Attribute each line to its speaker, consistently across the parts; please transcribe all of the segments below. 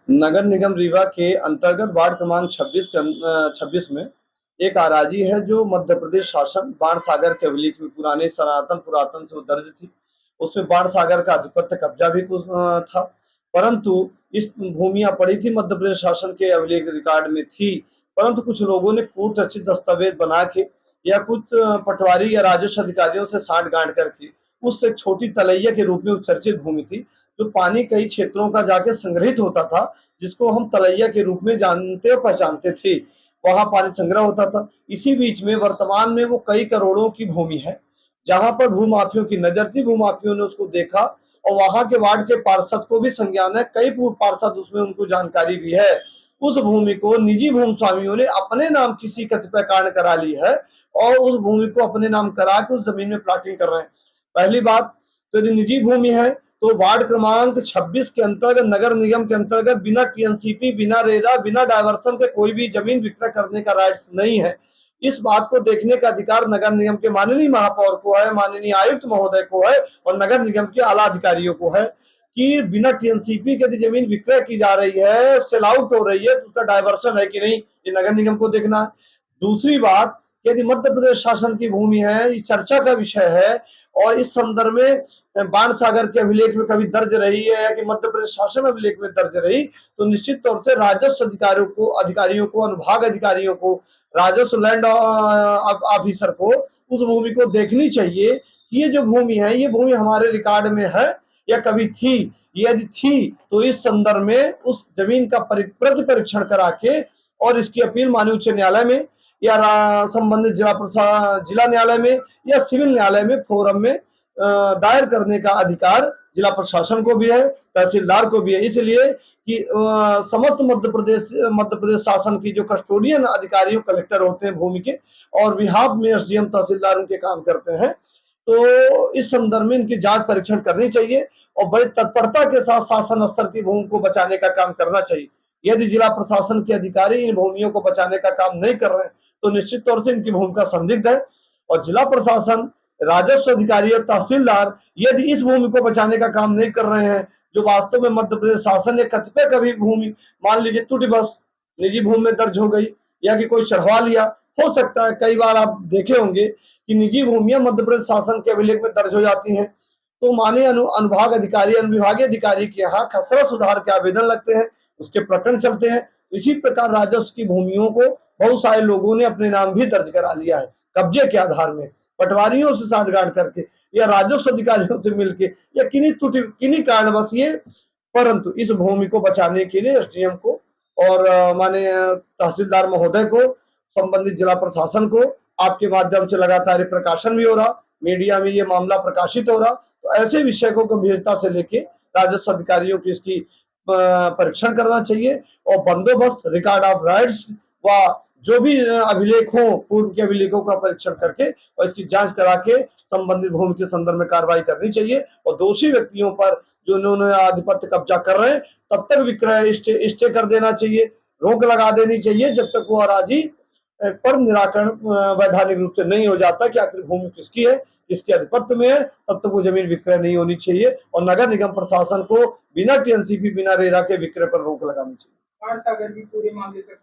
Speaker 1: नगर निगम रीवा के अंतर्गत वार्ड क्रमांक 26 में एक अराजी है जो मध्य प्रदेश शासन बाणसागर के अभिलेख में पुराने पुरातन से वो दर्ज थी। उसमें बाणसागर का आधिपत्य कब्जा भी कुछ था, परंतु इस भूमियां पड़ी थी मध्य प्रदेश शासन के अभिलेख रिकॉर्ड में थी, परंतु कुछ लोगों ने कूट रचित दस्तावेज बना के या कुछ पटवारी या राजस्व अधिकारियों से साठ गांठ करके उससे छोटी तलैया के रूप में चर्चित भूमि थी, जो पानी कई क्षेत्रों का जाके संग्रहित होता था, जिसको हम तलैया के रूप में जानते और पहचानते थे। वहां पानी संग्रह होता था। इसी बीच में वर्तमान में वो कई करोड़ों की भूमि है, जहां पर भूमाफियों की नजर थी। भूमाफियों ने उसको देखा और वहां के वार्ड के पार्षद को भी संज्ञान है, कई पूर्व पार्षद उसमें उनको जानकारी भी है। उस भूमि को निजी भूमि स्वामियों ने अपने नाम किसी कतिपय कारण करा ली है और उस भूमि को अपने नाम करा के उस जमीन में प्लाटिंग कर रहे हैं। पहली बात तो यदि निजी भूमि है तो वार्ड क्रमांक 26 के अंतर्गत नगर निगम के अंतर्गत बिना टीएनसीपी, बिना रेरा, बिना डायवर्सन के कोई भी जमीन विक्रय करने का राइट्स नहीं है। इस बात को देखने का अधिकार नगर निगम के माननीय महापौर को है, माननीय आयुक्त महोदय को है और नगर निगम के आला अधिकारियों को है कि बिना टीएनसीपी के यदि जमीन विक्रय की जा रही है, सेल आउट हो रही है, तो उसका डायवर्सन है कि नहीं, ये नगर निगम को देखना है। दूसरी बात, यदि मध्य प्रदेश शासन की भूमि है, ये चर्चा का विषय है और इस संदर्भ में बाणसागर के अभिलेख में कभी दर्ज रही है या कि मध्य प्रदेश शासन अभिलेख में दर्ज रही, तो निश्चित तौर से राजस्व अधिकारियों को अनुभाग अधिकारियों को, राजस्व लैंड ऑफिसर को उस भूमि को देखनी चाहिए कि ये जो भूमि है, ये भूमि हमारे रिकॉर्ड में है या कभी थी। यदि थी तो इस संदर्भ में उस जमीन का प्रति परीक्षण करा के और इसकी अपील माननीय उच्च न्यायालय में या संबंधित जिला न्यायालय में या सिविल न्यायालय में फोरम में दायर करने का अधिकार जिला प्रशासन को भी है, तहसीलदार को भी है। इसलिए कि समस्त मध्य प्रदेश शासन की जो कस्टोडियन अधिकारियों कलेक्टर होते हैं भूमि के और विभाग में एसडीएम तहसीलदार उनके काम करते हैं, तो इस संदर्भ में इनकी जांच परीक्षण करनी चाहिए और बड़ी तत्परता के साथ शासन स्तर की भूमि को बचाने का काम करना चाहिए। यदि जिला प्रशासन के अधिकारी इन भूमियों को बचाने का काम नहीं कर रहे हैं तो निश्चित तौर से इनकी भूमिका संदिग्ध है और जिला प्रशासन, राजस्व अधिकारी और तहसीलदार यदि इस भूमि को बचाने का काम नहीं कर रहे हैं, जो वास्तव में मध्य प्रदेश शासन ने कतिपय कभी भूमि मान लीजिए टूटी बस निजी भूमि में दर्ज हो गई या कि कोई चढ़वा लिया, हो सकता है कई बार आप देखे होंगे कि निजी भूमियां मध्य प्रदेश शासन के अभिलेख में दर्ज हो जाती हैं, तो माननीय अनुभाग अधिकारी, अनुविभागीय अधिकारी के यहाँ खसरा सुधार के आवेदन लगते हैं, उसके प्रकरण चलते हैं। इसी प्रकार राजस्व की भूमियों को बहुत सारे लोगों ने अपने नाम भी दर्ज करा लिया है कब्जे के आधार में, पटवारियों से साठगांठ करके या राजस्व अधिकारियों से मिलके या किन्हीं कारणवश ये, परंतु इस भूमि को बचाने के लिए एसडीएम को और माननीय तहसीलदार महोदय को, संबंधित जिला प्रशासन को आपके माध्यम से लगातार प्रकाशन भी हो रहा, मीडिया में ये मामला प्रकाशित हो रहा, तो ऐसे विषय को गंभीरता से लेके राजस्व अधिकारियों की इसकी परीक्षण करना चाहिए और बंदोबस्त, रिकॉर्ड ऑफ राइट्स व जो भी अभिलेख हो, पूर्व के अभिलेखों का परीक्षण करके और इसकी जांच करा के संबंधित भूमि के संदर्भ में कार्रवाई करनी चाहिए और दोषी व्यक्तियों पर जो उन्होंने आधिपत्य कब्जा कर रहे हैं तब तक विक्रय स्टे कर देना चाहिए, रोक लगा देनी चाहिए जब तक वो अराजी पर निराकरण वैधानिक रूप से नहीं हो जाता कि आखिर भूमि किसकी है, किसके आधिपत्य में है, तब तक वो जमीन विक्रय नहीं होनी चाहिए और नगर निगम प्रशासन को बिना टीएनसीपी, बिना रेरा के विक्रय पर रोक लगानी चाहिए।
Speaker 2: पूरे मामले तक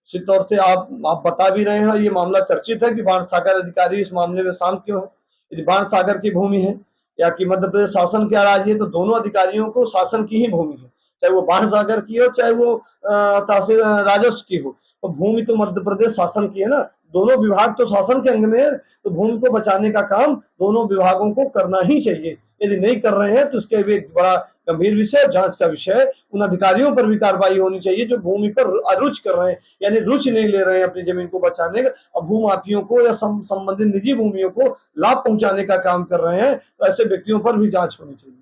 Speaker 1: निश्चित तौर से आप बता भी रहे हैं, ये मामला चर्चित है कि बाणसागर अधिकारी इस मामले में शांत क्यों है। यदि बाणसागर की भूमि है या कि मध्य प्रदेश शासन की अराजी है तो दोनों अधिकारियों को शासन की ही भूमि है, चाहे वो बाणसागर की हो चाहे वो तहसील राजस्व की हो, तो भूमि तो मध्य प्रदेश शासन की है ना, दोनों विभाग तो शासन के अंग में है, तो भूमि को बचाने का काम दोनों विभागों को करना ही चाहिए। यदि नहीं कर रहे हैं तो इसके भी एक बड़ा गंभीर विषय, जांच का विषय, उन अधिकारियों पर भी कार्रवाई होनी चाहिए जो भूमि पर अरुचि कर रहे हैं, यानी रुचि नहीं ले रहे हैं अपनी जमीन को बचाने का और भूमाफियों को या संबंधित निजी भूमियों को लाभ पहुंचाने का काम कर रहे हैं, तो ऐसे व्यक्तियों पर भी जांच होनी चाहिए।